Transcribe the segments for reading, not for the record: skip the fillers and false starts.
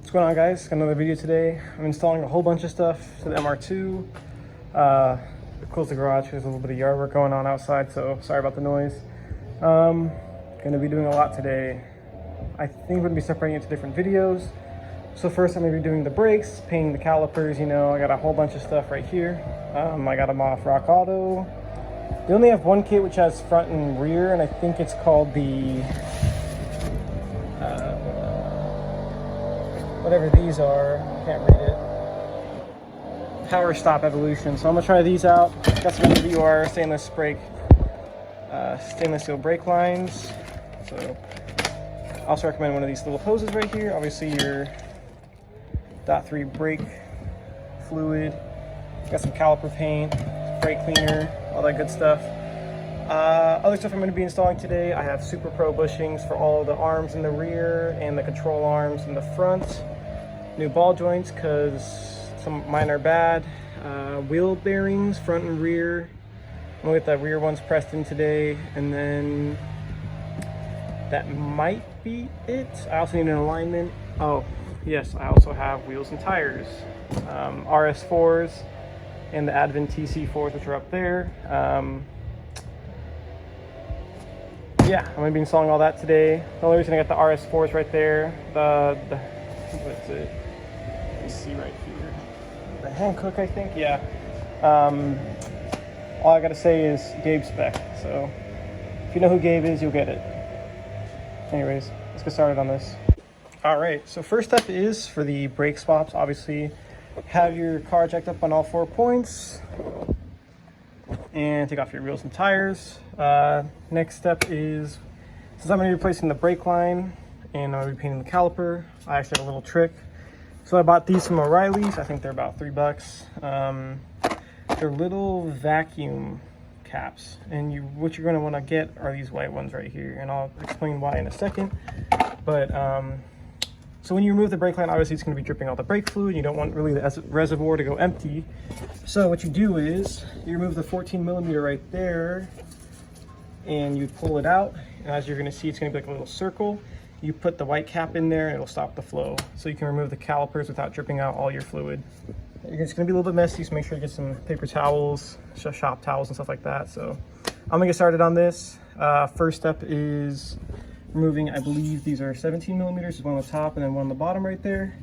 What's going on, guys? Got another video today. I'm installing a whole bunch of stuff to the MR2. Close the garage. There's a little bit of yard work going on outside, so sorry about the noise. Gonna be doing a lot today. I think we're gonna be separating it into different videos. So first I'm gonna be doing the brakes, painting the calipers. You know, I got a whole bunch of stuff right here. I got them off Rock Auto. They only have one kit which has front and rear, and I think it's called the whatever these are, can't read it. Power Stop Evolution. So I'm gonna try these out. Got some MR2 stainless steel brake lines. So I also recommend one of these little hoses right here. Obviously your .3 brake fluid. Got some caliper paint, brake cleaner, all that good stuff. Other stuff I'm going to be installing today, I have Super Pro bushings for all the arms in the rear and the control arms in the front. New ball joints because some of mine are bad. Wheel bearings, front and rear. I'm going to get the rear ones pressed in today, and then that might be it. I also need an alignment. Oh, yes, I also have wheels and tires. RS4s and the Advent TC4s, which are up there. Yeah, I'm going to be installing all that today. The only reason I got the RS4s right there, what's it? Let me see right here. The Hankook, I think, yeah. All I got to say is Gabe spec. So if you know who Gabe is, you'll get it. Anyways, let's get started on this. All right, so first step is for the brake swaps. Obviously, have your car jacked up on all 4 points and take off your wheels and tires. Next step is, since I'm going to be replacing the brake line and I'm going to be painting the caliper, I actually have a little trick. So I bought these from O'Reilly's. I think they're about $3. They're little vacuum caps, and what you're going to want to get are these white ones right here, and I'll explain why in a second. But so when you remove the brake line, obviously it's going to be dripping all the brake fluid. You don't want really the reservoir to go empty. So what you do is you remove the 14mm right there, and you pull it out, and as you're going to see, it's going to be like a little circle. You put the white cap in there and it'll stop the flow, so you can remove the calipers without dripping out all your fluid. It's going to be a little bit messy, so make sure you get some paper towels, shop towels and stuff like that. So I'm going to get started on this. First step is removing, I believe these are 17mm, there's one on the top and then one on the bottom right there.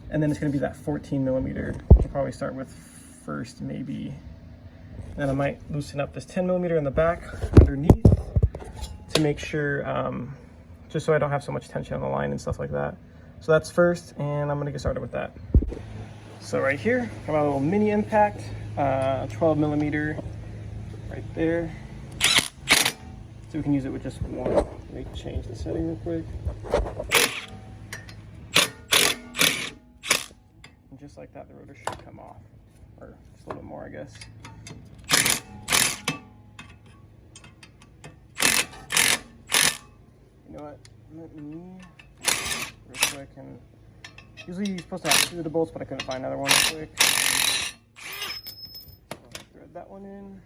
And then it's going to be that 14mm, which I'll probably start with first maybe. Then I might loosen up this 10mm in the back underneath to make sure, just so I don't have so much tension on the line and stuff like that. So that's first, and I'm going to get started with that. So right here, got my little mini impact, 12mm right there. So we can use it with just one. Let me change the setting real quick. And just like that, the rotor should come off, or just a little bit more, I guess. You know what? Let me real quick, and usually you're supposed to have 2 of the bolts, but I couldn't find another one real quick. So I'll thread that one in.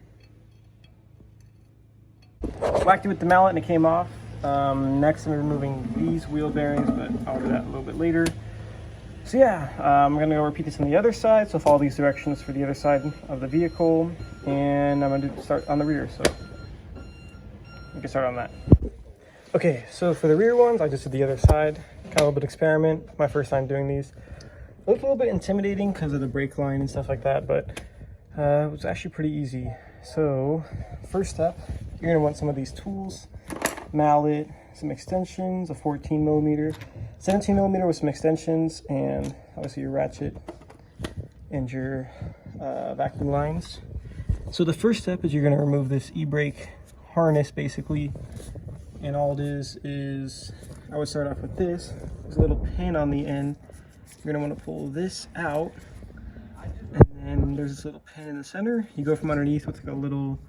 Whacked it with the mallet and it came off. Next I'm removing these wheel bearings, but I'll do that a little bit later. So yeah, I'm gonna go repeat this on the other side. So follow these directions for the other side of the vehicle, and I'm gonna start on the rear. So we can start on that. Okay, so for the rear ones, I just did the other side. Kind of a little bit experiment. My first time doing these. It looked a little bit intimidating because of the brake line and stuff like that, but it was actually pretty easy. So first step, you're gonna want some of these tools, mallet, some extensions, a 14mm, 17mm with some extensions, and obviously your ratchet and your vacuum lines. So the first step is you're gonna remove this e-brake harness basically. And all it is I would start off with this. There's a little pin on the end. You're gonna wanna pull this out. And then there's this little pin in the center. You go from underneath with like a little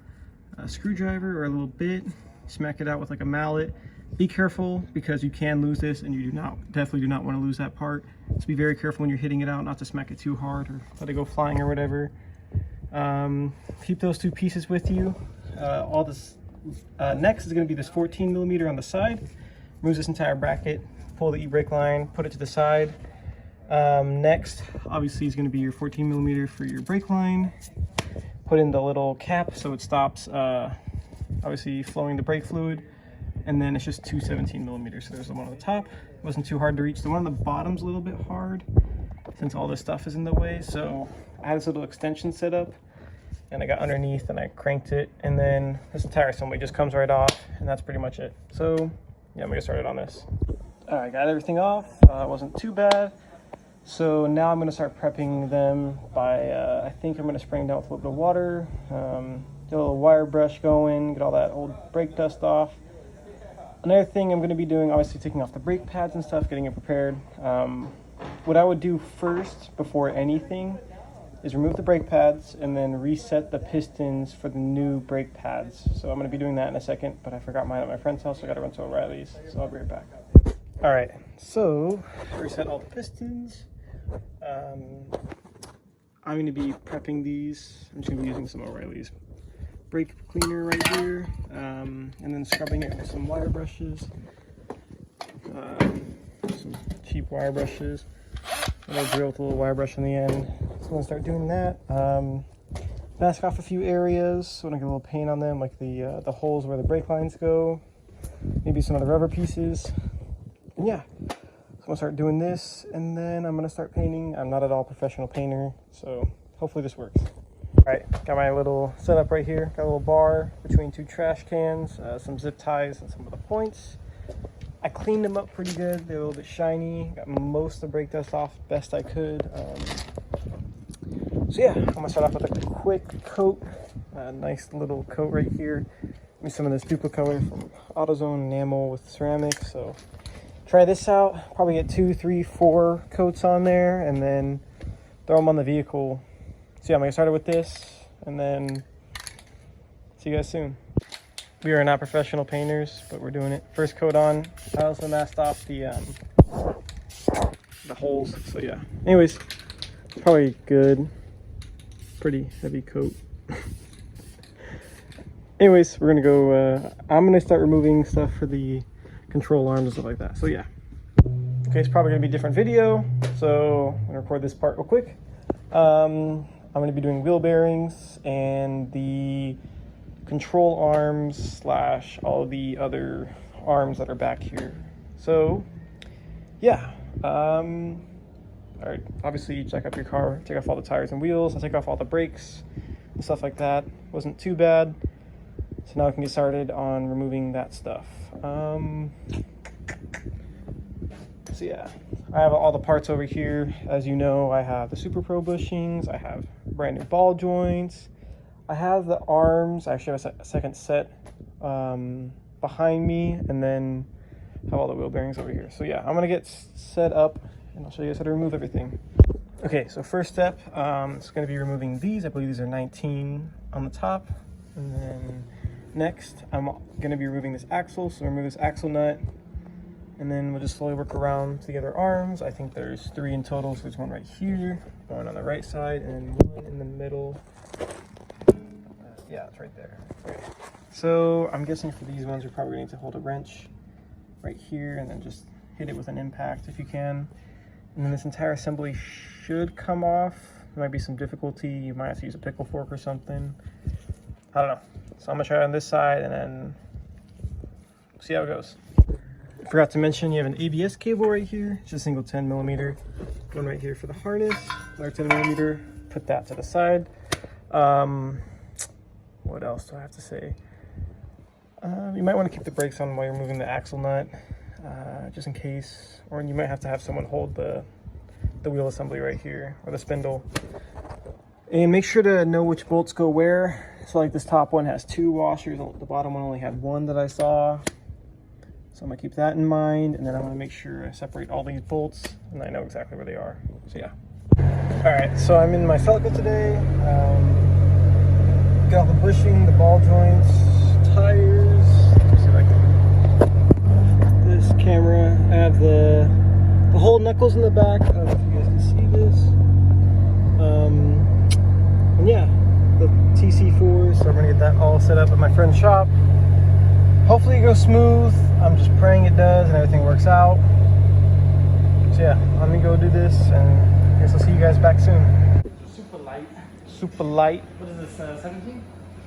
screwdriver or a little bit, smack it out with like a mallet. Be careful because you can lose this, and you definitely do not wanna lose that part. So be very careful when you're hitting it out, not to smack it too hard or let it go flying or whatever. Keep those 2 pieces with you. Next is going to be this 14mm on the side. Remove this entire bracket, pull the e-brake line, put it to the side. Next, obviously, is going to be your 14 millimeter for your brake line. Put in the little cap so it stops, obviously, flowing the brake fluid. And then it's just two 17 millimeters. So there's the one on the top. It wasn't too hard to reach. The one on the bottom's a little bit hard since all this stuff is in the way. So I had this little extension set up, and I got underneath and I cranked it. And then this entire assembly just comes right off, and that's pretty much it. So yeah, I'm gonna get started on this. All right, got everything off. It wasn't too bad. So now I'm gonna start prepping them by, I think I'm gonna spray them down with a little bit of water, get a little wire brush going, get all that old brake dust off. Another thing I'm going to be doing, obviously taking off the brake pads and stuff, getting it prepared. What I would do first, before anything, is remove the brake pads and then reset the pistons for the new brake pads. So I'm going to be doing that in a second, but I forgot mine at my friend's house, so I got to run to O'Reilly's, so I'll be right back. All right, so reset all the pistons. I'm going to be prepping these. I'm just going to be using some O'Reilly's brake cleaner right here, and then scrubbing it with some wire brushes, some cheap wire brushes. And I'll drill with a little wire brush in the end. So I'm gonna start doing that. Mask off a few areas so I don't get a little paint on them, like the holes where the brake lines go, maybe some of the rubber pieces. And yeah, so I'm gonna start doing this, and then I'm gonna start painting. I'm not at all a professional painter, so hopefully this works. All right, got my little setup right here. Got a little bar between two trash cans, some zip ties, and some of the points. I cleaned them up pretty good. They're a little bit shiny. Got most of the brake dust off best I could. So yeah, I'm gonna start off with a quick coat. A nice little coat right here. Use some of this duplicate color from AutoZone enamel with ceramics. So try this out. Probably get 2, 3, 4 coats on there, and then throw them on the vehicle. So yeah, I'm gonna get started with this, and then see you guys soon. We are not professional painters, but we're doing it. First coat on. I also masked off the holes. So yeah. Anyways, probably good. Pretty heavy coat. Anyways, we're gonna go. I'm gonna start removing stuff for the control arms and stuff like that. So yeah. Okay, it's probably gonna be a different video. So I'm gonna record this part real quick. I'm going to be doing wheel bearings and the control arms / all the other arms that are back here. So yeah, all right, obviously check up your car, take off all the tires and wheels. I'll take off all the brakes and stuff like that. Wasn't too bad. So now I can get started on removing that stuff. So yeah, I have all the parts over here. As you know, I have the Super Pro bushings, I have brand new ball joints, I have the arms. I actually have a second set behind me, and then have all the wheel bearings over here. So yeah, I'm gonna get set up and I'll show you guys how to remove everything. Okay, so first step, it's gonna be removing these. I believe these are 19 on the top. And then next, I'm gonna be removing this axle. So remove this axle nut. And then we'll just slowly work around to the other arms. I think there's 3 in total, so there's one right here, one on the right side, and one in the middle. Yeah, it's right there. Okay. So I'm guessing for these ones, you're probably going to need to hold a wrench right here, and then just hit it with an impact if you can. And then this entire assembly should come off. There might be some difficulty. You might have to use a pickle fork or something. I don't know. So I'm gonna try it on this side, and then see how it goes. Forgot to mention, you have an ABS cable right here. It's just a single 10 millimeter. One right here for the harness, another 10 millimeter. Put that to the side. What else do I have to say? You might want to keep the brakes on while you're moving the axle nut, just in case. Or you might have to have someone hold the wheel assembly right here, or the spindle. And make sure to know which bolts go where. So like this top one has 2 washers, the bottom one only had 1 that I saw. So I'm gonna keep that in mind, and then I'm gonna make sure I separate all these bolts, and I know exactly where they are. So yeah. All right, so I'm in my Caliper today. Got all the bushing, the ball joints, tires. Let me see if I can. This camera. I have the whole knuckles in the back. I don't know if you guys can see this. And yeah, the TC4. So I'm gonna get that all set up at my friend's shop. Hopefully it goes smooth. I'm just praying it does and everything works out. So yeah, let me go do this, and I guess I'll see you guys back soon. Super light. Super light. What is this, 17?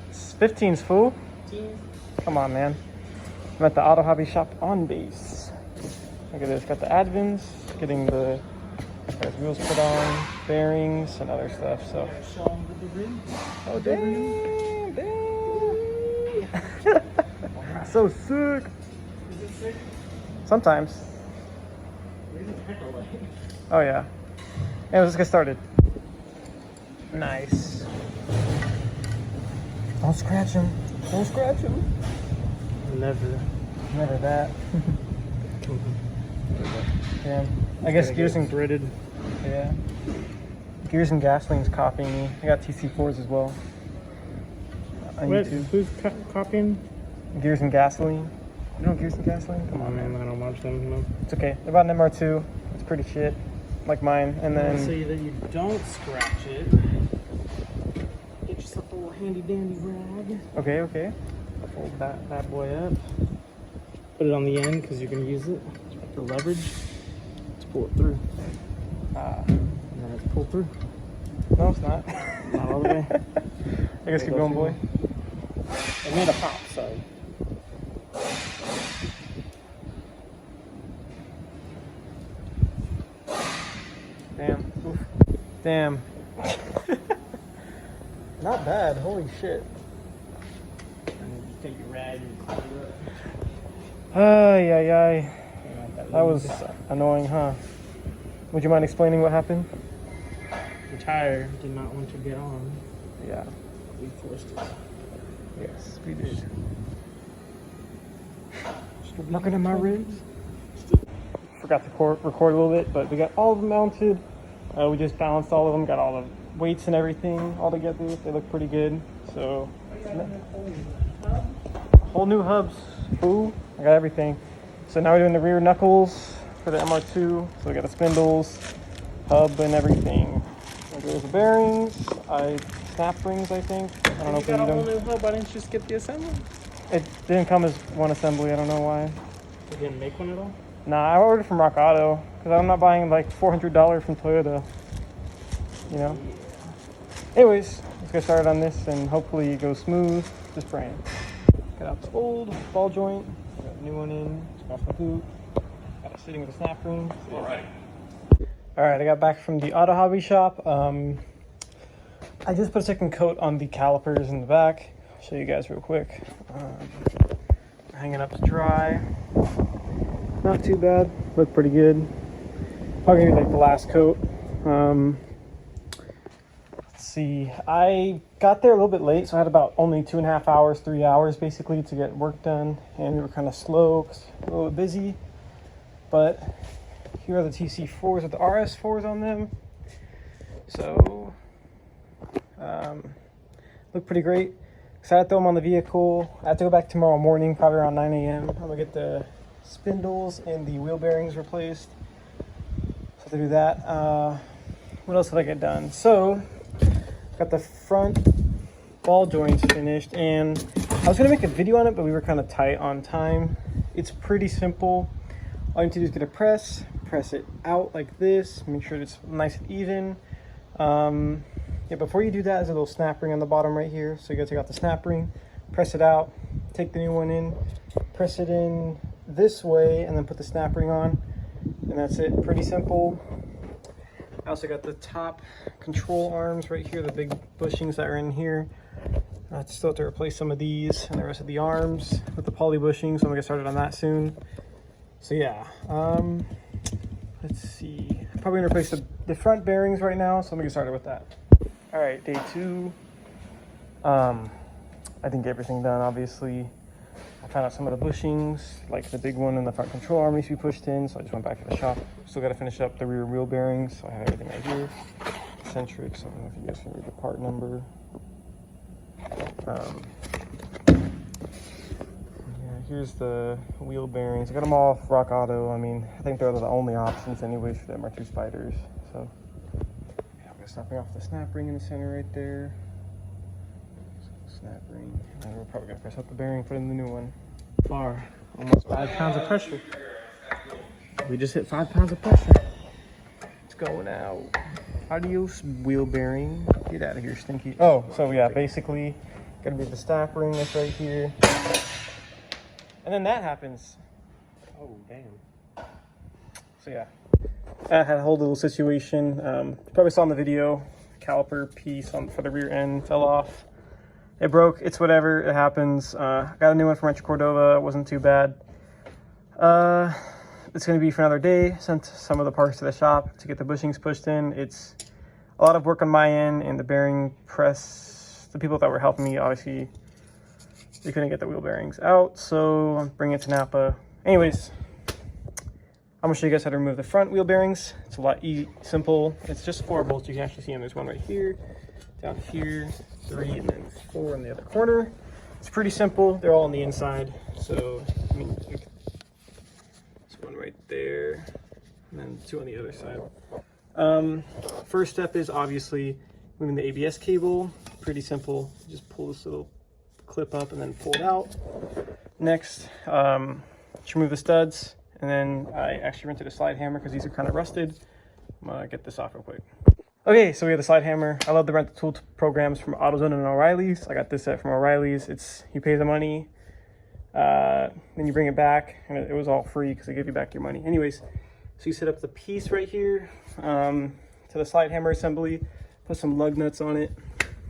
It's 15's full. 15? Come on, man. I'm at the auto hobby shop on base. Look at this. Got the Advins, getting the wheels put on, bearings, and other stuff. So. Show them the rim. Oh damn! Damn! So sick. Is it sick? Sometimes. Oh yeah. Yeah, let's get started. Nice. Don't scratch him. Don't scratch him. Never. Never that. Damn. I guess gears and threaded. yeah. Gears and gasoline's copying me. I got TC4s as well. On What? YouTube. Who's copying? Gears and gasoline. You know Gears and gasoline? Come on, man. I don't watch them. You know. It's okay. They're about an MR2. It's pretty shit, like mine. And then So that you don't scratch it. Get yourself a little handy dandy rag. okay. Fold that bad boy up. Put it on the end because you're gonna use it for leverage. Let's pull it through. And then it's pulled through. No, it's not. Not all the way. I guess keep going, boy. It made a pop, so. Damn. Oof. Damn. Not bad. Holy shit. And you take your rag and clean it up. Ay. That was annoying, huh? Would you mind explaining what happened? The tire did not want to get on. Yeah. We forced it. Yes, we did. Looking at my ribs. Forgot to record a little bit, but we got all of them mounted. We just balanced all of them, got all the weights and everything all together. They look pretty good. So, whole new hubs. Ooh, I got everything. So now we're doing the rear knuckles for the MR2. So we got the spindles, hub, and everything. There's the bearings. Snap rings, I think. I don't know if we need them. New hub. Why didn't you just get the assembly? It didn't come as one assembly. I don't know why. You didn't make one at all? Nah, I ordered from Rock Auto because I'm not buying like $400 from Toyota. You know. Anyways, let's get started on this and hopefully it goes smooth. Just praying. Got out the old ball joint. Got a new one in. It's off the boot. Got it sitting with a snap ring. All right. All right. I got back from the auto hobby shop. I just put a second coat on the calipers in the back. I'll show you guys real quick. Hanging up to dry. Not too bad. Look pretty good. Probably gonna be like the last coat. Let's see. I got there a little bit late, so I had about only 2.5 hours, 3 hours basically to get work done, and we were kind of slow, 'cause a little bit busy. But here are the TC4s with the RS4s on them. So look pretty great. Excited to throw them on the vehicle. I have to go back tomorrow morning, probably around 9 a.m. I'm gonna get the spindles and the wheel bearings replaced. So to do that, what else did I get done? So got the front ball joints finished, and I was gonna make a video on it, but we were kind of tight on time. It's pretty simple. All you need to do is get a press it out like this, make sure it's nice and even. Yeah, before you do that, there's a little snap ring on the bottom right here. So you gotta take out the snap ring, press it out, take the new one in, press it in this way, and then put the snap ring on. And that's it, pretty simple. I also got the top control arms right here, the big bushings that are in here. I still have to replace some of these and the rest of the arms with the poly bushings, so I'm gonna get started on that soon. So yeah, let's see. Probably gonna replace the front bearings right now, so let me get started with that. All right, day 2. I didn't get everything done, obviously. I found out some of the bushings, like the big one in the front control arm needs to be pushed in, so I just went back to the shop. Still gotta finish up the rear wheel bearings, so I have everything right here. Eccentrics, I don't know if you guys can read the part number. Yeah, here's the wheel bearings. I got them all off Rock Auto. I mean, I think they're the only options anyways for the MR2 Spyders, so. Snapping off the snap ring in the center right there. Snap ring. And we're probably gonna press out the bearing, put in the new one. Almost 5 pounds of pressure. We just hit 5 pounds of pressure. going out. Adios, wheel bearing. Get out of here, stinky. Oh, so yeah, basically, gonna be the stop ring that's right here. And then that happens. Oh, damn. So yeah, I had a whole little situation. You probably saw in the video, caliper piece for the rear end fell off. It broke, it's whatever, it happens. Got a new one from Rancho Cordova, it wasn't too bad. It's gonna be for another day. Sent some of the parts to the shop to get the bushings pushed in. It's a lot of work on my end, and the bearing press, the people that were helping me, obviously, they couldn't get the wheel bearings out, so I'm bringing it to Napa. Anyways, I'm gonna show you guys how to remove the front wheel bearings. It's a lot simple. It's just 4 bolts. You can actually see them. There's one right here, down here, 3, and then 4 in the other corner. It's pretty simple. They're all on the inside. So, I mean, there's one right there, and then 2 on the other side. First step is obviously moving the ABS cable. Pretty simple. Just pull this little clip up and then pull it out. Next, just remove the studs. And then I actually rented a slide hammer because these are kind of rusted. I'm gonna get this off real quick. Okay, so we have the slide hammer. I love the rental tool programs from AutoZone and O'Reilly's. I got this set from O'Reilly's. You pay the money, then you bring it back, and it was all free because they give you back your money. Anyways, so you set up the piece right here to the slide hammer assembly, put some lug nuts on it,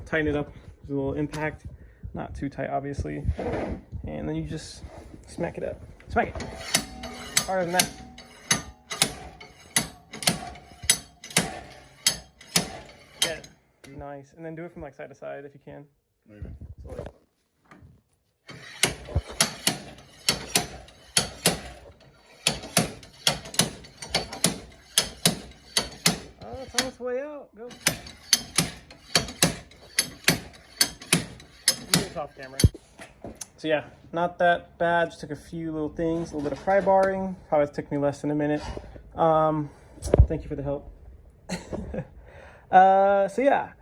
tighten it up. There's a little impact, not too tight obviously, and then you just smack it up. Smack it. Harder than that. Yeah, nice. And then do it from like side to side if you can. Maybe. So, like, oh, it's on its way out. Go. It's off camera. So yeah, not that bad. Just took a few little things, a little bit of pry barring. Probably took me less than a minute. Thank you for the help. So yeah,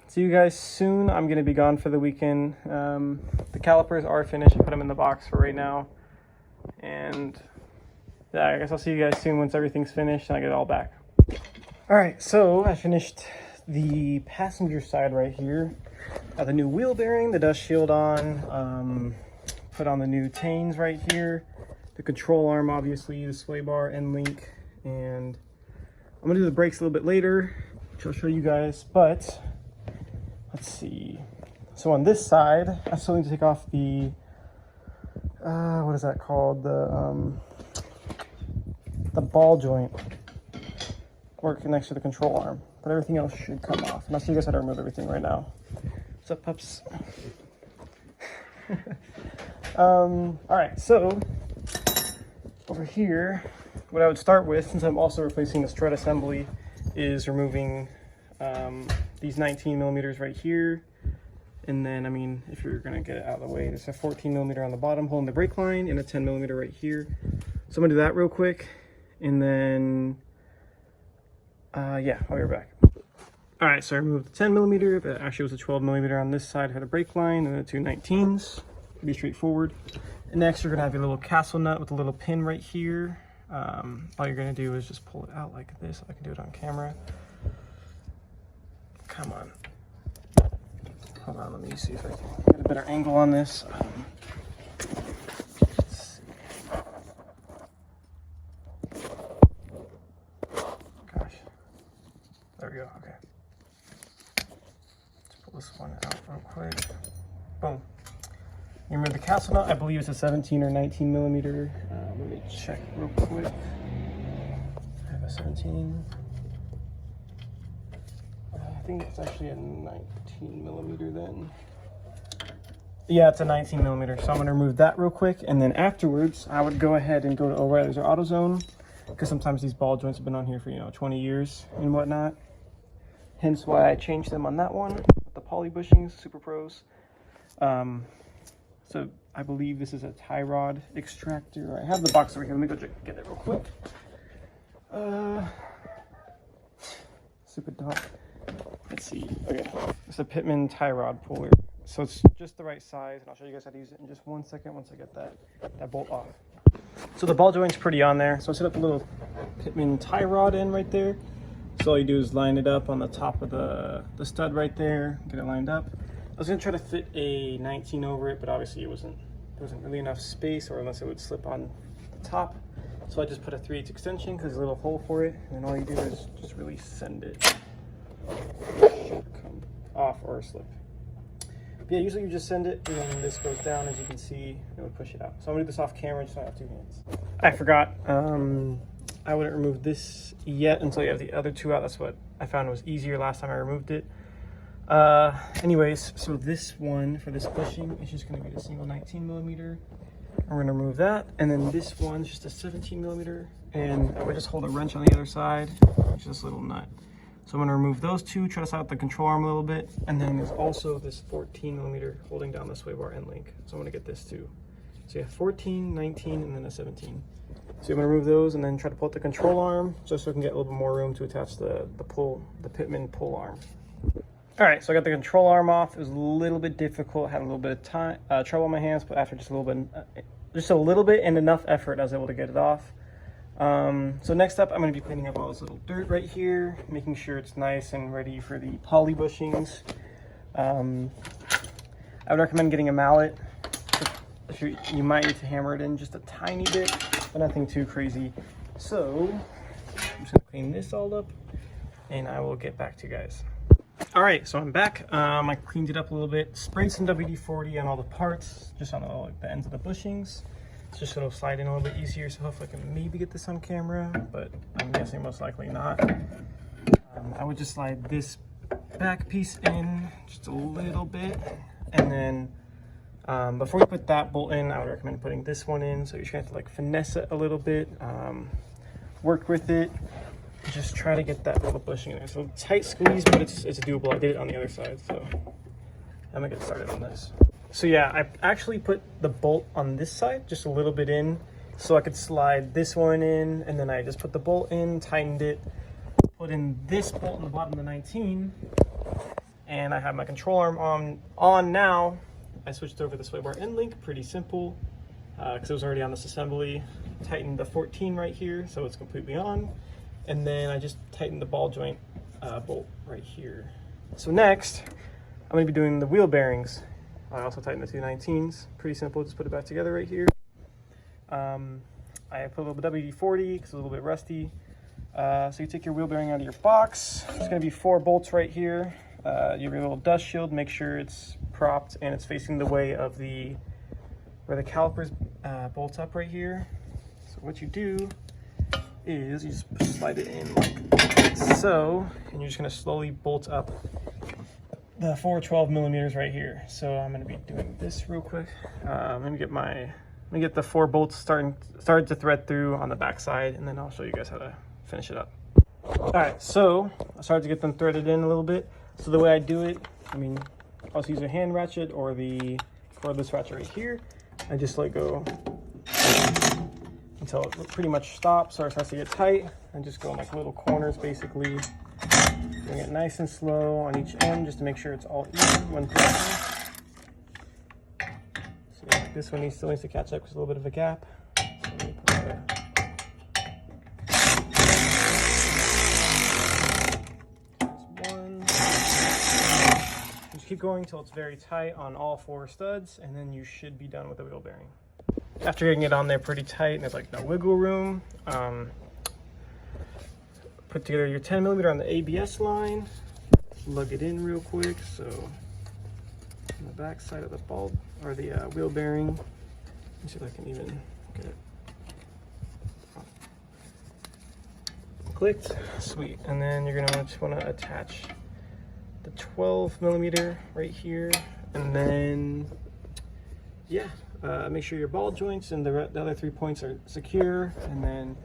see you guys soon. I'm gonna be gone for the weekend. The calipers are finished. I put them in the box for right now, and yeah, I guess I'll see you guys soon once everything's finished and I get it all back. All right, so I finished the passenger side right here. Got the new wheel bearing, the dust shield on, put on the new chains right here, the control arm, obviously, the sway bar, end link, and I'm gonna do the brakes a little bit later, which I'll show you guys, but let's see. So on this side, I still need to take off the, what is that called? The ball joint working next to the control arm, but everything else should come off. And I'll show you guys how to remove everything right now. What's up, pups? All right, so over here, what I would start with, since I'm also replacing the strut assembly, is removing these 19 millimeters right here. And then, I mean, if you're gonna get it out of the way, there's a 14 millimeter on the bottom holding the brake line and a 10 millimeter right here. So I'm gonna do that real quick. And then, yeah, I'll be right back. All right, so I removed the 10 millimeter, but actually was a 12 millimeter on this side for the brake line, and the 2 19s. Pretty straightforward. And next, you're gonna have your little castle nut with a little pin right here. All you're gonna do is just pull it out like this. I can do it on camera. Come on. Hold on, let me see if I can get a better angle on this. Let's see. Gosh. There we go, okay. Let's pull this one out real quick. Boom. You remember the castle nut? I believe it's a 17 or 19 millimeter. Let me check real quick. I have a 17. I think it's actually a 19 millimeter then. Yeah, it's a 19 millimeter. So I'm gonna remove that real quick. And then afterwards, I would go ahead and go to O'Reilly's or AutoZone, because sometimes these ball joints have been on here for, 20 years and whatnot. Hence why I changed them on that one with the poly bushings, Super Pros. So I believe this is a tie rod extractor. I have the box over here. Let me go get it real quick. Super dot. Let's see. Okay, it's a Pitman tie rod puller. So it's just the right size, and I'll show you guys how to use it in just 1 second once I get that bolt off. So the ball joint's pretty on there. So I set up a little Pitman tie rod in right there. So all you do is line it up on the top of the stud right there, get it lined up. I was gonna try to fit a 19 over it, but obviously there wasn't really enough space, or unless it would slip on the top. So I just put a 3/8 extension because there's a little hole for it, and then all you do is just really send it. Should come off or slip. But yeah, usually you just send it, and then this goes down, as you can see, and it would push it out. So I'm gonna do this off camera just so I have 2 hands. I forgot, I wouldn't remove this yet until you have the other 2 out. That's what I found was easier last time I removed it. Anyways, so this one for this bushing is just gonna be the single 19mm. We're gonna remove that, and then this one's just a 17mm, and I would just hold a wrench on the other side, which is this little nut. So I'm gonna remove those 2, try to slide out the control arm a little bit, and then there's also this 14mm holding down the sway bar end link. So I'm gonna get this too. So you have 14, 19, and then a 17. So I'm gonna remove those and then try to pull out the control arm just so I can get a little bit more room to attach the Pitman pull arm. All right, so I got the control arm off. It was a little bit difficult, had a little bit of time, trouble on my hands, but after just a little bit and enough effort, I was able to get it off. So next up, I'm gonna be cleaning up all this little dirt right here, making sure it's nice and ready for the poly bushings. I would recommend getting a mallet. If you might need to hammer it in just a tiny bit, but nothing too crazy. So I'm just gonna clean this all up, and I will get back to you guys. All right, so I'm back. I cleaned it up a little bit, sprayed some WD-40 on all the parts, just on the ends of the bushings. It's just gonna slide in a little bit easier, so hopefully I can maybe get this on camera, but I'm guessing most likely not. I would just slide this back piece in just a little bit, and then before you put that bolt in, I would recommend putting this one in. So you're gonna have to like finesse it a little bit, work with it. Just try to get that little bushing in there. So tight squeeze, but it's doable. I did it on the other side, so I'm gonna get started on this. So yeah, I actually put the bolt on this side just a little bit in so I could slide this one in, and then I just put the bolt in, tightened it, put in this bolt on the bottom of the 19, and I have my control arm on now. I switched over the sway bar end link, pretty simple, because it was already on this assembly. Tightened the 14 right here, so it's completely on. And then I just tightened the ball joint bolt right here. So next, I'm gonna be doing the wheel bearings. I also tightened the 2 19s. Pretty simple, just put it back together right here. I put a little bit of WD-40 because it's a little bit rusty. So you take your wheel bearing out of your box. There's gonna be 4 bolts right here. You have your little dust shield, make sure it's propped and it's facing the way of where the calipers bolts up right here. So what you do is you just slide it in like so, and you're just gonna slowly bolt up the 4 12mm right here. So I'm gonna be doing this real quick. Let me get the 4 bolts started to thread through on the back side, and then I'll show you guys how to finish it up. All right, so I started to get them threaded in a little bit. So the way I do it, I'll also use a hand ratchet or the cordless ratchet right here. I just let go until it pretty much stops or it starts to get tight, and just go in like little corners basically. Doing it nice and slow on each end just to make sure it's all even when pressing. So yeah, this one still needs to catch up because there's a little bit of a gap. So let me put one. Just keep going until it's very tight on all 4 studs, and then you should be done with the wheel bearing. After getting it on there pretty tight and there's like no wiggle room, put together your 10mm on the ABS line, lug it in real quick. So on the back side of the ball or the wheel bearing, let me see if I can even get it clicked. Sweet. And then you're gonna just want to attach the 12mm right here, and then yeah, make sure your ball joints and the other 3 points are secure. And then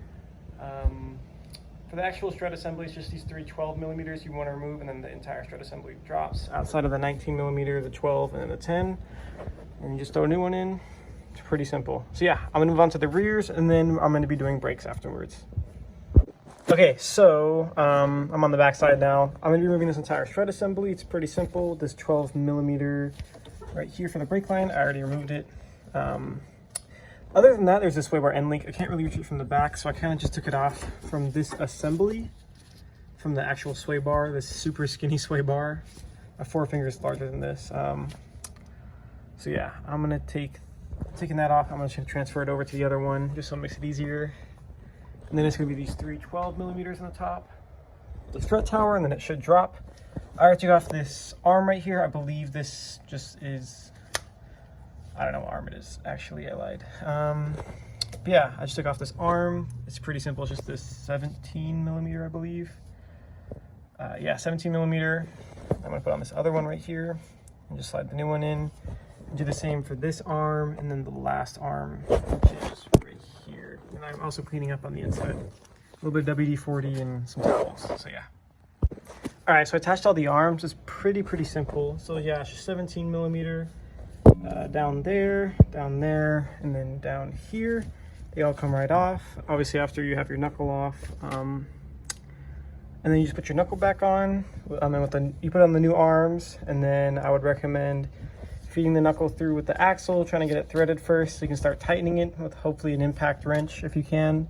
for the actual strut assembly, it's just these 3 12mm you want to remove, and then the entire strut assembly drops outside of the 19mm, the 12, and then the 10. And you just throw a new one in. It's pretty simple. So yeah, I'm gonna move on to the rears, and then I'm gonna be doing brakes afterwards. Okay, so I'm on the back side now. I'm gonna be removing this entire strut assembly. It's pretty simple. This 12mm right here for the brake line, I already removed it. Other than that, there's this sway bar end link. I can't really reach it from the back, so I kind of just took it off from this assembly, from the actual sway bar, this super skinny sway bar. My forefinger is larger than this. So yeah, I'm gonna taking that off. I'm gonna transfer it over to the other one, just so it makes it easier. And then it's gonna be these 3 12mm on the top, the strut tower, and then it should drop. I already took off this arm right here. I believe this just is, I don't know what arm it is, actually, I lied. But yeah, I just took off this arm. It's pretty simple, it's just this 17mm, I believe. Yeah, 17mm. I'm gonna put on this other one right here and just slide the new one in. And do the same for this arm, and then the last arm, which is right here. And I'm also cleaning up on the inside. A little bit of WD-40 and some towels, so yeah. All right, so I attached all the arms. It's pretty simple. So yeah, it's just 17mm. Down there, and then down here. They all come right off. Obviously, after you have your knuckle off, and then you just put your knuckle back on. And you put on the new arms, and then I would recommend feeding the knuckle through with the axle, trying to get it threaded first, so you can start tightening it with hopefully an impact wrench if you can,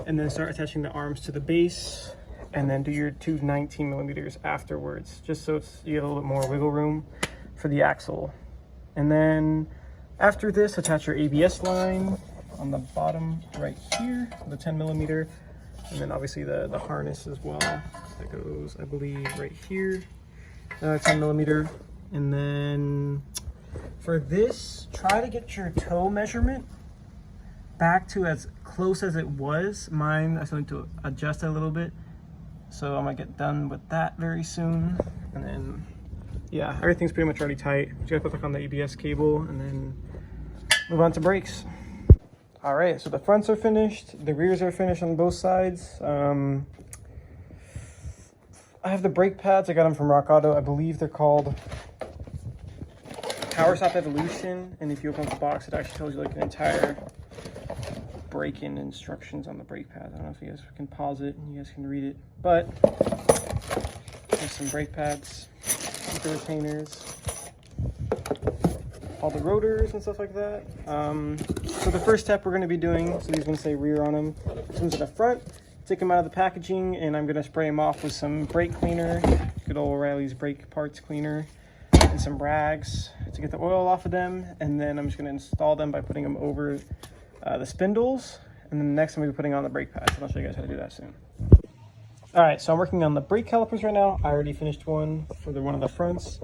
and then start attaching the arms to the base, and then do your 2 19mm afterwards, just so you get a little bit more wiggle room for the axle. And then after this, attach your ABS line on the bottom right here, the 10mm, and then obviously the harness as well. That goes, I believe, right here, 10mm. And then for this, try to get your toe measurement back to as close as it was. Mine, I still need to adjust it a little bit. So I'm gonna get done with that very soon. And then, yeah, everything's pretty much already tight. Just gotta put back on the ABS cable and then move on to brakes. All right, so the fronts are finished. The rears are finished on both sides. I have the brake pads. I got them from Rock Auto. I believe they're called Power Stop Evolution. And if you open up the box, it actually tells you like an entire braking instructions on the brake pads. I don't know if you guys can pause it and you guys can read it, but there's some brake pads with the retainers, all the rotors and stuff like that. So the first step we're going to be doing, so these ones say rear on them, this one's at the front. Take them out of the packaging, and I'm going to spray them off with some brake cleaner, good old O'Reilly's brake parts cleaner, and some rags to get the oil off of them. And then I'm just going to install them by putting them over the spindles, and then next I'm going to be putting on the brake pads, and I'll show you guys how to do that soon. All right, so I'm working on the brake calipers right now. I already finished one for one of the fronts.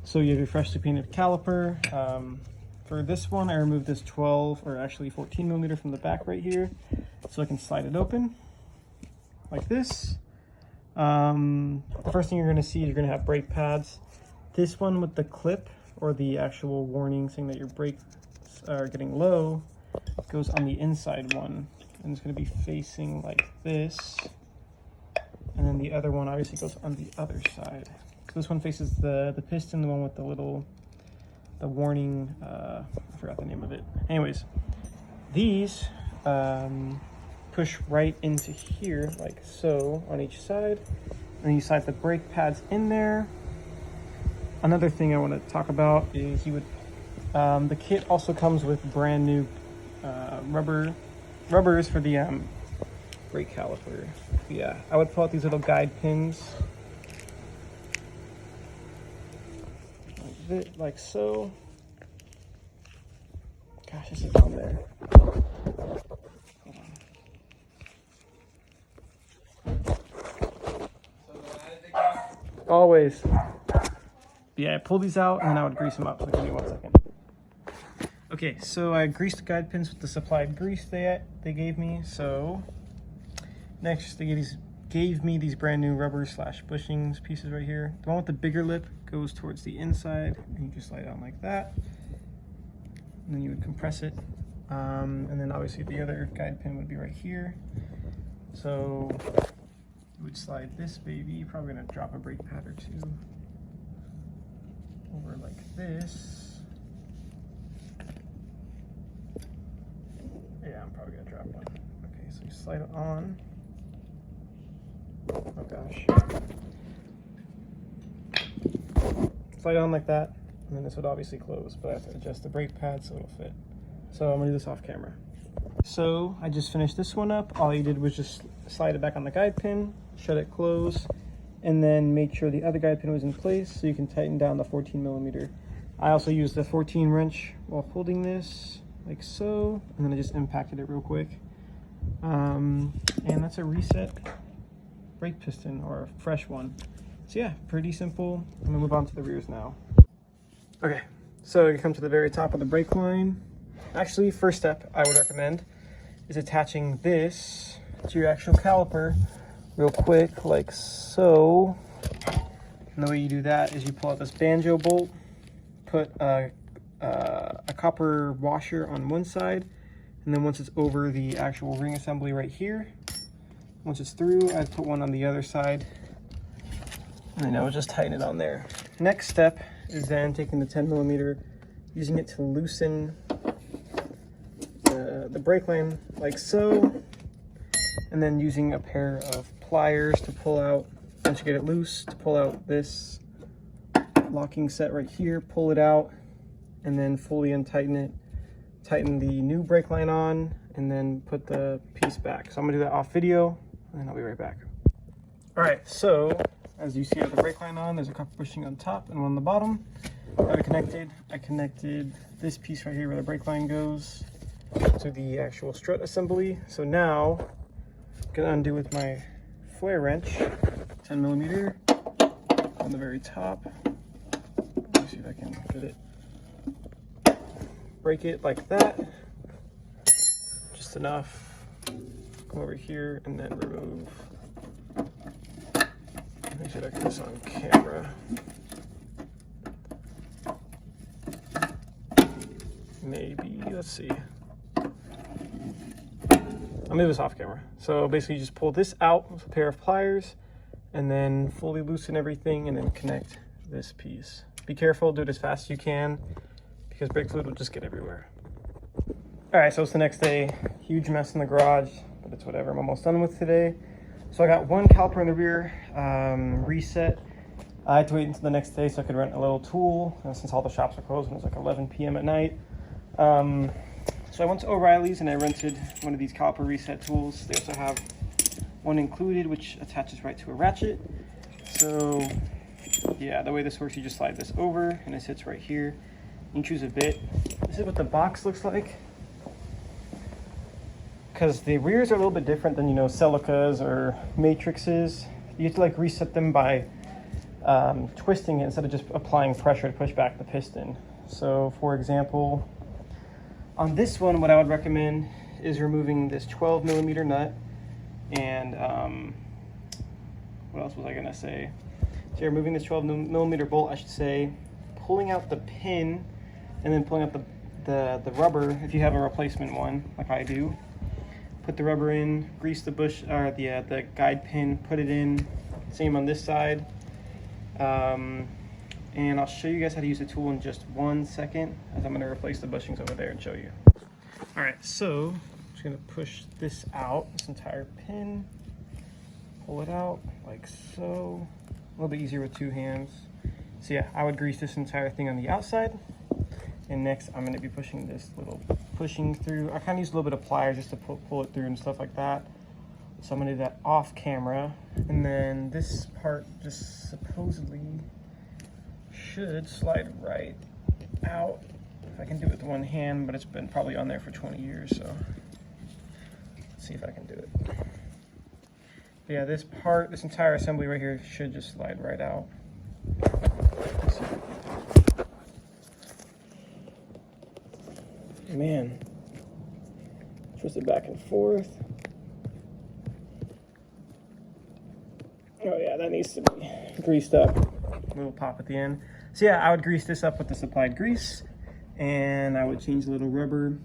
So you have your freshly painted caliper. For this one, I removed this 12, or actually 14mm from the back right here, so I can slide it open like this. The first thing you're going to see, you're going to have brake pads. This one with the clip, or the actual warning saying that your brakes are getting low, goes on the inside one, and it's going to be facing like this. And then the other one obviously goes on the other side. So this one faces the piston, the one with the warning, I forgot the name of it. Anyways, these push right into here like so on each side. And then you slide the brake pads in there. Another thing I want to talk about is the kit also comes with brand new rubbers for the brake caliper. Yeah, I would pull out these little guide pins like so. Gosh, this is down there. Always. But yeah, I pull these out and then I would grease them up. So give me 1 second. Okay, so I greased the guide pins with the supplied grease they gave me. So next, they gave me these brand new rubber / bushings pieces right here. The one with the bigger lip goes towards the inside, and you just slide it on like that. And then you would compress it. And then obviously the other guide pin would be right here. So you would slide this baby. You're probably gonna drop a brake pad or two over like this. Yeah, I'm probably gonna drop one. Okay, so you slide it on. Oh gosh. Slide it on like that, and then this would obviously close, but I have to adjust the brake pad so it'll fit. So I'm gonna do this off camera. So I just finished this one up. All you did was just slide it back on the guide pin, shut it close, and then make sure the other guide pin was in place so you can tighten down the 14 millimeter. I also used the 14 wrench while holding this, like so, and then I just impacted it real quick. And that's a reset brake piston, or a fresh one. So yeah, pretty simple. I'm gonna move on to the rears now. Okay, so you come to the very top of the brake line. Actually, first step I would recommend is attaching this to your actual caliper real quick, like so. And the way you do that is you pull out this banjo bolt, put a copper washer on one side, and then once it's over the actual ring assembly right here, once it's through, I'd put one on the other side, and then I would just tighten it on there. Next step is then taking the 10 millimeter, using it to loosen the brake line like so, and then using a pair of pliers to pull out, once you get it loose, to pull out this locking set right here, pull it out, and then fully untighten it, tighten the new brake line on, and then put the piece back. So I'm gonna do that off video, and then I'll be right back. All right, so as you see, I have the brake line on, there's a copper bushing on top and one on the bottom. Got it connected. I connected this piece right here where the brake line goes to the actual strut assembly. So now I'm gonna undo with my flare wrench, 10 millimeter on the very top. Let me see if I can get it. Break it like that, just enough. Come over here and then remove. Make sure I get this on camera. Maybe, let's see. I'll move this off camera. So basically you just pull this out with a pair of pliers and then fully loosen everything and then connect this piece. Be careful, do it as fast as you can because brake fluid will just get everywhere. All right, so it's the next day. Huge mess in the garage, but it's whatever. I'm almost done with today. So I got one caliper in the rear reset. I had to wait until the next day so I could rent a little tool since all the shops were closed and it was like 11 p.m. at night. So I went to O'Reilly's and I rented one of these caliper reset tools. They also have one included which attaches right to a ratchet. So yeah, the way this works, you just slide this over and it sits right here. You choose a bit. This is what the box looks like. Because the rears are a little bit different than, you know, Celicas or Matrixes. You have to like reset them by twisting it instead of just applying pressure to push back the piston. So for example, on this one, what I would recommend is removing this 12 millimeter nut and what else was I gonna say? So you're removing this 12 millimeter bolt, I should say, pulling out the pin and then pulling out the rubber if you have a replacement one like I do. Put the rubber in, grease the bush or the guide pin, put it in. Same on this side. And I'll show you guys how to use the tool in just 1 second as I'm gonna replace the bushings over there and show you. All right, so I'm just gonna push this out, this entire pin, pull it out like so. A little bit easier with two hands. So yeah, I would grease this entire thing on the outside. And next I'm gonna be pushing through. I kind of use a little bit of pliers just to pull it through and stuff like that. So I'm gonna do that off camera. And then this part just supposedly should slide right out. If I can do it with one hand, but it's been probably on there for 20 years, so let's see if I can do it. But yeah, this entire assembly right here should just slide right out. Man, twist it back and forth. Oh yeah, that needs to be greased up. A little pop at the end. So yeah, I would grease this up with the supplied grease, and I would change a little rubber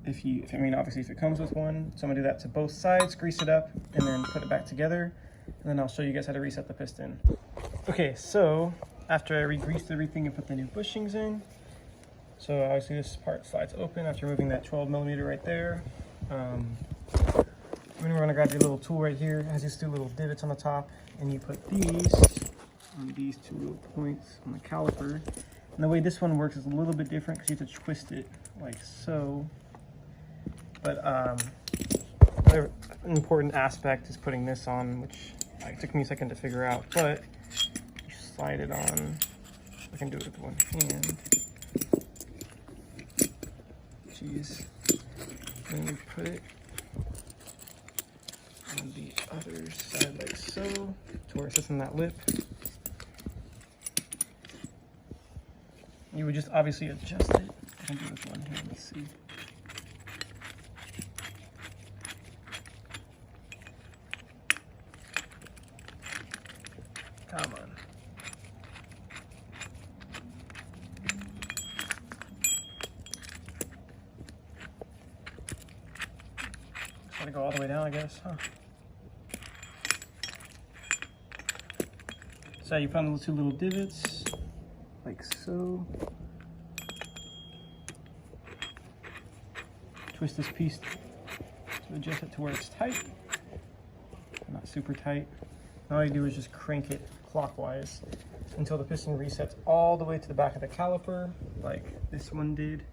obviously if it comes with one. So I'm gonna do that to both sides, grease it up, and then put it back together. And then I'll show you guys how to reset the piston. Okay, so after I re-greased everything and put the new bushings in, so obviously this part slides open after removing that 12 millimeter right there. Then we're gonna grab your little tool right here. It has these two little divots on the top, and you put these on these two little points on the caliper. And the way this one works is a little bit different because you have to twist it like so. But another important aspect is putting this on, which it took me a second to figure out, but you slide it on. I can do it with one hand. Jeez. And you put it on the other side like so, to where it sits on that lip. You would just obviously adjust it. I can do it with one hand, let's see. Come on. Just gotta go all the way down, I guess, huh? So you found the two little divots, like so. Twist this piece to adjust it to where it's tight, not super tight. And all you do is just crank it clockwise until the piston resets all the way to the back of the caliper, like this one did.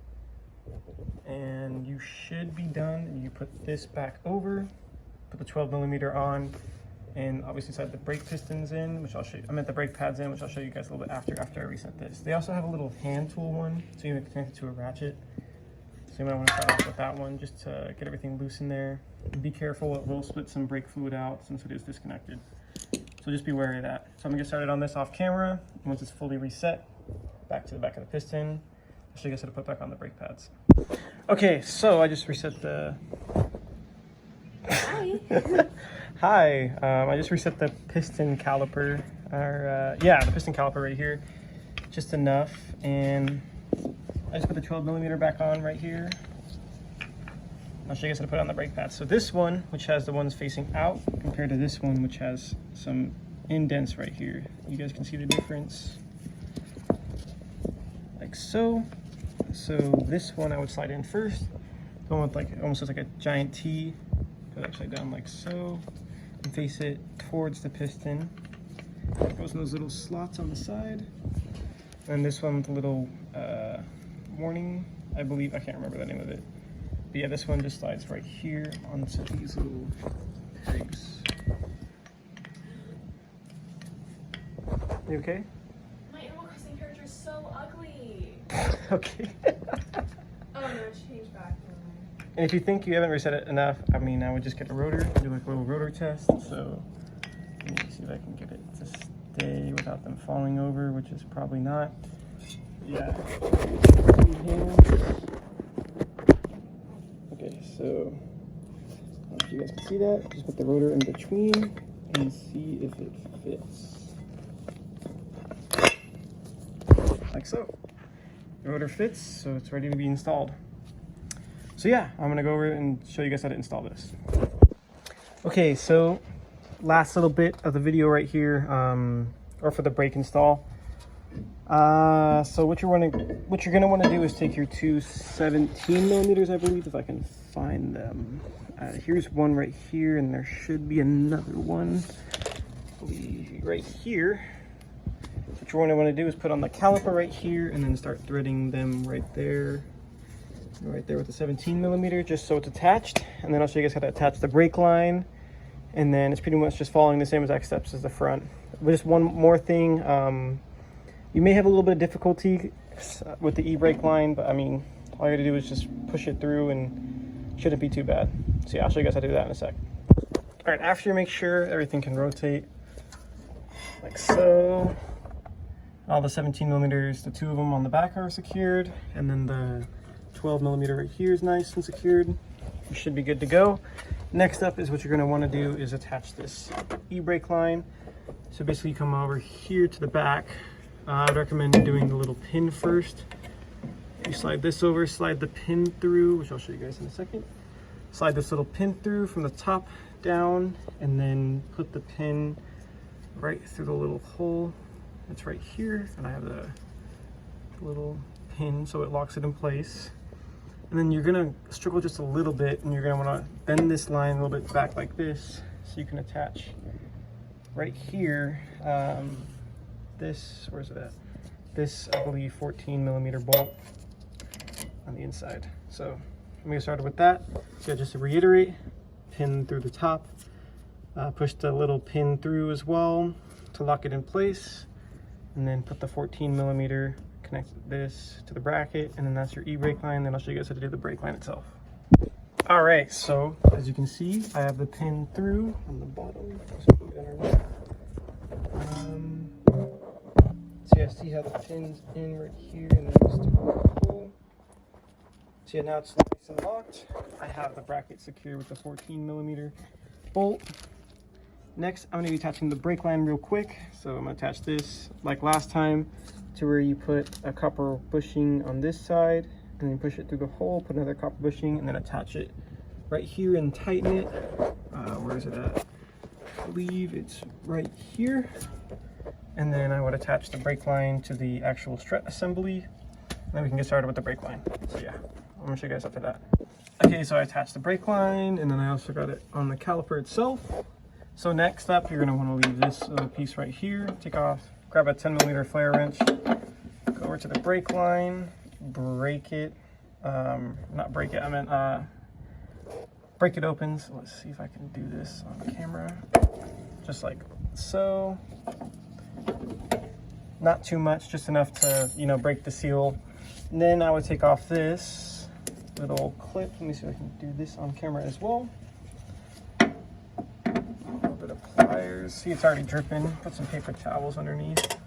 And you should be done. You put this back over, put the 12mm on, and obviously slide the brake pistons in, which I'll show you. I meant the brake pads in, which I'll show you guys a little bit after I reset this. They also have a little hand tool one, so you can connect it to a ratchet. So you might want to start off with that one just to get everything loose in there. Be careful, it will split some brake fluid out since it is disconnected. So just be wary of that. So I'm gonna get started on this off camera. Once it's fully reset, back to the back of the piston. I'll show you guys how to put back on the brake pads. Okay, so I just reset the... Hi. Hi, I just reset the piston caliper, or yeah, the piston caliper right here, just enough, and I just put the 12mm back on right here. I'll show you guys how to put it on the brake pads. So this one, which has the ones facing out, compared to this one, which has some indents right here. You guys can see the difference, like so. So this one I would slide in first. The one with like, it almost looks like a giant T. Put it upside down like so, and face it towards the piston. It goes in those little slots on the side. And this one with a little warning, I believe, I can't remember the name of it. But yeah, this one just slides right here onto these little pegs. You okay? My Animal Crossing character is so ugly. Okay. Oh no, it's changed back. And if you think you haven't reset it enough, I mean, I would just get a rotor, do like a little rotor test. So let me see if I can get it to stay without them falling over, which is probably not. Yeah. Okay, so I don't know if you guys can see that. Just put the rotor in between and see if it fits. Like so. The rotor fits, so it's ready to be installed. So yeah, I'm gonna go over and show you guys how to install this. Okay, so last little bit of the video right here, or for the brake install. So what you're gonna want to do is take your two 17mm, I believe, if I can find them. Here's one right here, and there should be another one, I believe, right here. What you're gonna want to do is put on the caliper right here, and then start threading them right there with the 17mm, just so it's attached. And then I'll show you guys how to attach the brake line, and then it's pretty much just following the same exact steps as the front. But just one more thing, you may have a little bit of difficulty with the e-brake line, but I mean, all you gotta do is just push it through and it shouldn't be too bad. So yeah, I'll show you guys how to do that in a sec. All right, after you make sure everything can rotate like so, all the 17mm, the two of them on the back are secured, and then the 12mm right here is nice and secured. You should be good to go. Next up is what you're going to want to do is attach this e-brake line. So basically you come over here to the back. I'd recommend doing the little pin first. You slide this over, slide the pin through, which I'll show you guys in a second. Slide this little pin through from the top down, and then put the pin right through the little hole that's right here. And I have the little pin so it locks it in place. And then you're gonna struggle just a little bit, and you're gonna wanna bend this line a little bit back like this, so you can attach right here, this, where's it at? This, I believe, 14mm bolt on the inside. So Let me get started with that. So just to reiterate, pin through the top, push the little pin through as well to lock it in place, and then put the 14mm, connect this to the bracket, and then that's your e-brake line. Then I'll show you guys how to do the brake line itself. All right, so as you can see, I have the pin through on the bottom. So yeah, see how the pin's in right here, and then just do a pull. So yeah, now it's nice and locked. I have the bracket secured with the 14mm bolt. Next, I'm gonna be attaching the brake line real quick. So I'm gonna attach this like last time to where you put a copper bushing on this side, and then push it through the hole, put another copper bushing, and then attach it right here and tighten it. Where is it at? I believe it's right here. And then I would attach the brake line to the actual strut assembly. Then we can get started with the brake line. So yeah, I'm gonna show you guys after that. Okay, so I attached the brake line, and then I also got it on the caliper itself. So next up, you're gonna wanna leave this piece right here, take off, grab a 10mm flare wrench, go over to the brake line, break it, not break it, I meant break it open. So let's see if I can do this on camera. Just like so. Not too much, just enough to, you know, break the seal. And then I would take off this little clip. Let me see if I can do this on camera as well. A little bit of pliers. See, it's already dripping. Put some paper towels underneath.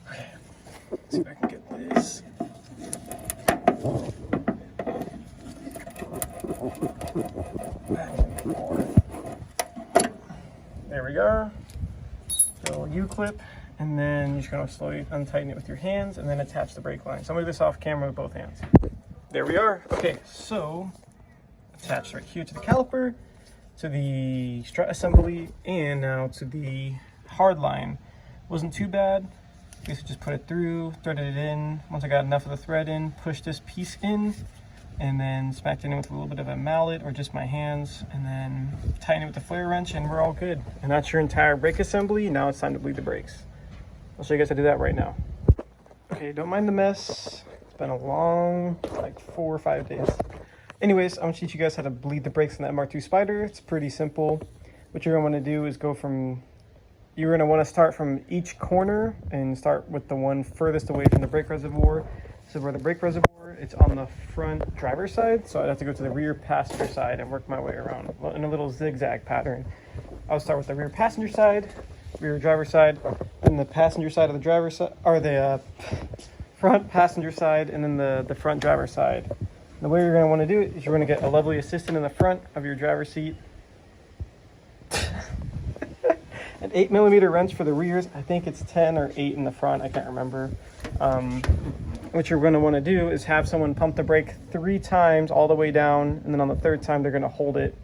Okay, let's see if I can get this. Back and forth. There we go. Little U-clip, and then you're just gonna slowly untighten it with your hands and then attach the brake line. So I'm gonna do this off camera with both hands. There we are. Okay, so attached right here to the caliper, to the strut assembly, and now to the hard line. Wasn't too bad. Basically just put it through, threaded it in. Once I got enough of the thread in, pushed this piece in, and then smacked it in with a little bit of a mallet or just my hands, and then tighten it with the flare wrench, and we're all good. And that's your entire brake assembly. Now it's time to bleed the brakes. I'll show you guys how to do that right now. Okay, don't mind the mess. It's been a long, like 4 or 5 days. Anyways, I'm gonna teach you guys how to bleed the brakes in the MR2 Spyder. It's pretty simple. What you're gonna wanna do is you're gonna wanna start from each corner and start with the one furthest away from the brake reservoir. So where the brake reservoir, it's on the front driver's side, so I'd have to go to the rear passenger side and work my way around in a little zigzag pattern. I'll start with the rear passenger side, rear driver's side, then the passenger side of the driver's side, or the front passenger side, and then the front driver's side. The way you're going to want to do it is you're going to get a lovely assistant in the front of your driver's seat. An 8mm wrench for the rears. I think it's 10 or 8 in the front. I can't remember. What you're going to want to do is have someone pump the brake 3 times all the way down, and then on the 3rd time they're going to hold it.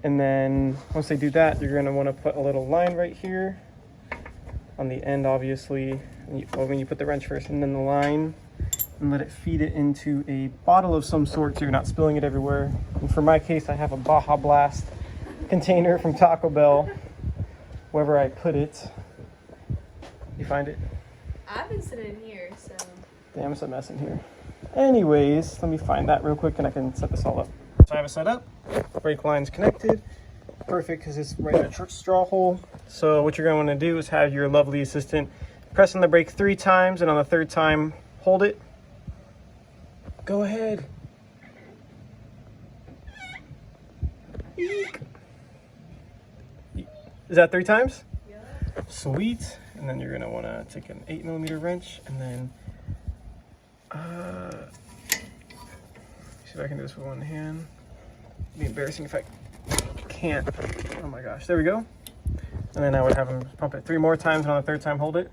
And then once they do that, you're going to want to put a little line right here on the end, obviously, when you put the wrench first, and then the line, and let it feed it into a bottle of some sort so you're not spilling it everywhere. And for my case, I have a Baja Blast container from Taco Bell, wherever I put it. You find it? I've been sitting in here, so. Damn, it's a mess in here. Anyways, let me find that real quick and I can set this all up. So I have it set up, brake line's connected. Perfect, because it's right in a straw hole. So what you're going to want to do is have your lovely assistant press on the brake 3 times, and on the 3rd time, hold it. Go ahead. Eek. Is that 3 times? Yeah. Sweet. And then you're going to want to take an 8mm wrench, and then see if I can do this with one hand. It'd be embarrassing if I can't. Oh my gosh, there we go. And then I would have him pump it 3 more times, and on the 3rd time hold it.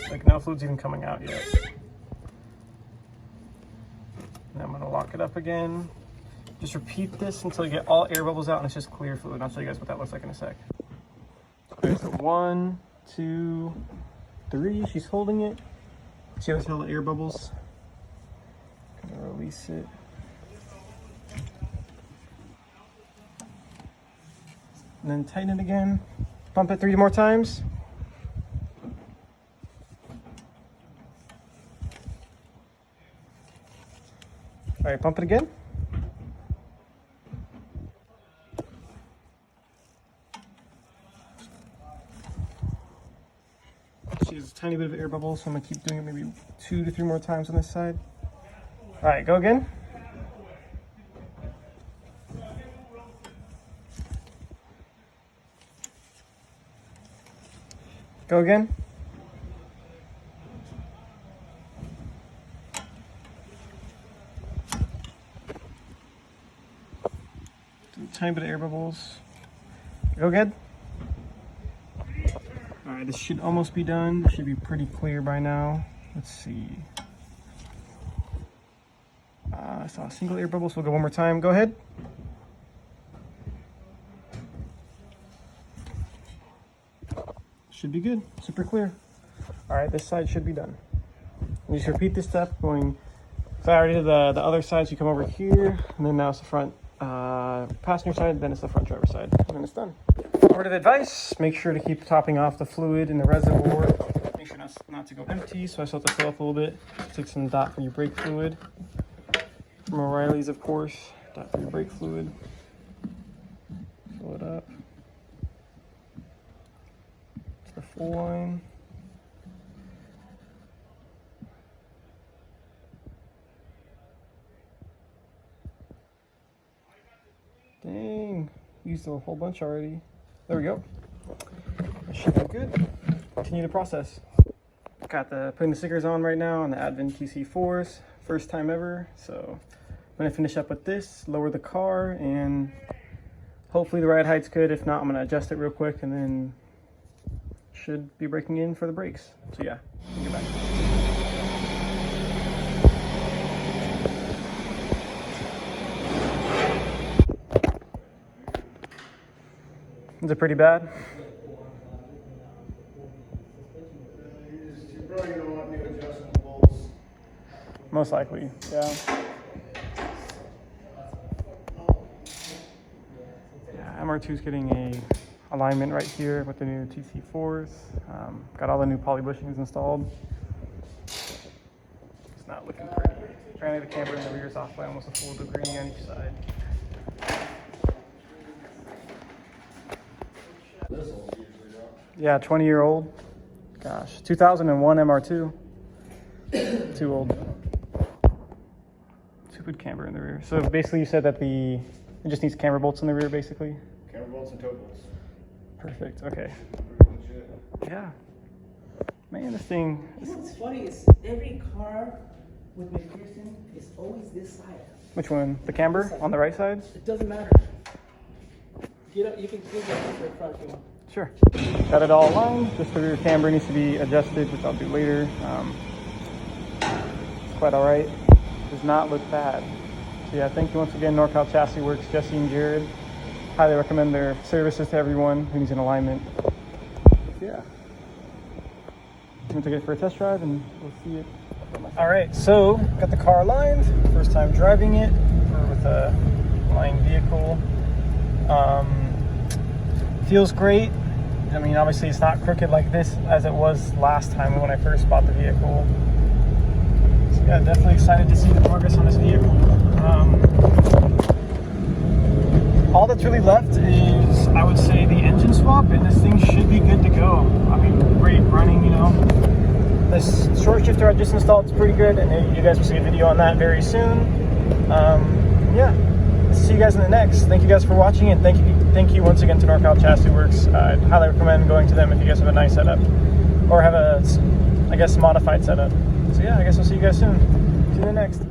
Like no fluid's even coming out yet. And I'm gonna lock it up again. Just repeat this until you get all air bubbles out and it's just clear fluid. I'll show you guys what that looks like in a sec. Okay, so 1, 2, 3, she's holding it. See how it's all the air bubbles? Gonna release it. And then tighten it again. Pump it 3 more times. All right, pump it again. She has a tiny bit of air bubble, so I'm gonna keep doing it maybe 2 to 3 more times on this side. All right, go again. Go again. Tiny bit of air bubbles. Go good. All right, this should almost be done. Should be pretty clear by now. Let's see. I saw a single air bubble, so we'll go one more time. Go ahead. Should be good. Super clear. All right, this side should be done. And just repeat this step going. So I already did the other side, so you come over here, and then now it's the front passenger side, then it's the front driver side, and then it's done. Word of advice, make sure to keep topping off the fluid in the reservoir. Make sure not to go empty, so I still have to fill up a little bit. Take some dot for your brake fluid. From O'Reilly's, of course. Dot for your brake fluid. Fill it up. It's the full line. Dang, used a whole bunch already. There we go. That should be good. Continue the process. Got putting the stickers on right now on the Advent TC4s. First time ever. So I'm gonna finish up with this, lower the car, and hopefully the ride height's good. If not, I'm gonna adjust it real quick and then should be breaking in for the brakes. So yeah, get back. Is it pretty bad? You probably don't want me to adjust the bolts. Most likely, yeah. Yeah, MR2's getting a alignment right here with the new TC4s. Got all the new poly bushings installed. It's not looking pretty. Apparently the camber in the rear is off by almost a full degree on each side. Yeah, 20-year-old. Gosh, 2001 MR2. Too old. Stupid camber in the rear. So basically you said that it just needs camber bolts in the rear, basically? Camber bolts and toe bolts. Perfect, okay. Pretty much it. Yeah. Man, this thing... You know what's funny is every car with McPherson is always this side. Which one? The camber on the right side? It doesn't matter. Get up, you can get up to the front if you want. Sure. Got it all aligned. Just the rear camber needs to be adjusted, which I'll do later. It's quite all right. Does not look bad. So yeah, thank you once again, NorCal Chassis Works, Jesse and Jared. Highly recommend their services to everyone who needs an alignment. Yeah. I'm gonna take it for a test drive and we'll see it. All right, so got the car aligned. First time driving it with a aligned vehicle. Feels great. I mean, obviously it's not crooked like this as it was last time when I first bought the vehicle. So yeah, definitely excited to see the progress on this vehicle. All that's really left is, I would say, the engine swap, and this thing should be good to go. I mean, great running, you know. This short shifter I just installed is pretty good, and you guys will see a video on that very soon. Yeah. See you guys in the next. Thank you guys for watching, and thank you once again to NorCal Chassis Works. I'd highly recommend going to them if you guys have a nice setup or have a, I guess, modified setup. So yeah, I guess I'll see you guys soon. See you in the next.